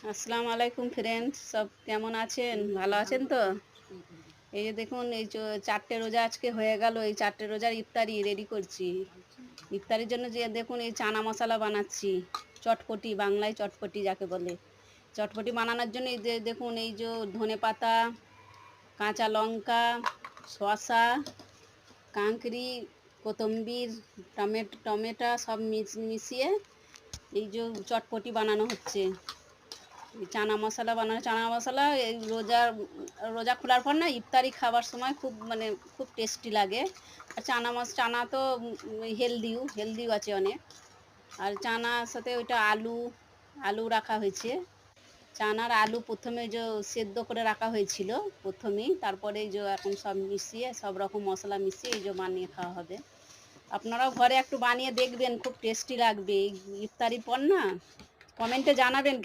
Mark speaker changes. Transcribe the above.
Speaker 1: আসসালামু আলাইকুম ফ্রেন্ডস, সব কেমন আছেন? ভালো আছেন তো? এই যে দেখুন, এই 4টে রোজা আজকে হয়ে গেল। এই 4টে রোজার ইফতারি রেডি করছি। ইফতারির জন্য যে দেখুন, এই চানা মশলা বানাচ্ছি। চটপটি, বাংলায় চটপটি যাকে বলে। চটপটি বানানোর জন্য এই যে দেখুন, এই যে ধনেপাতা, কাঁচা লঙ্কা, শসা, কাঁকড়ি, কোতম্বির, টমেটো সব মিশিয়ে এই যে চটপটি বানানো হচ্ছে। চানা মশলা বানানো, চানা মশলা এই রোজা খোলার পর না ইফতারি খাবার সময় খুব টেস্টি লাগে। আর চানা তো হেলদিও আছে অনেক। আর চানার সাথে ওইটা আলু রাখা হয়েছে। চানার আলু প্রথমে যে সেদ্ধ করে রাখা হয়েছিল প্রথমেই, তারপরে এই যে এখন সব মিশিয়ে, সব রকম মশলা মিশিয়ে এই যে বানিয়ে খাওয়া হবে। আপনারাও ঘরে একটু বানিয়ে দেখবেন, খুব টেস্টি লাগবে। এই ইফতারির পর না কমেন্টে জানাবেন।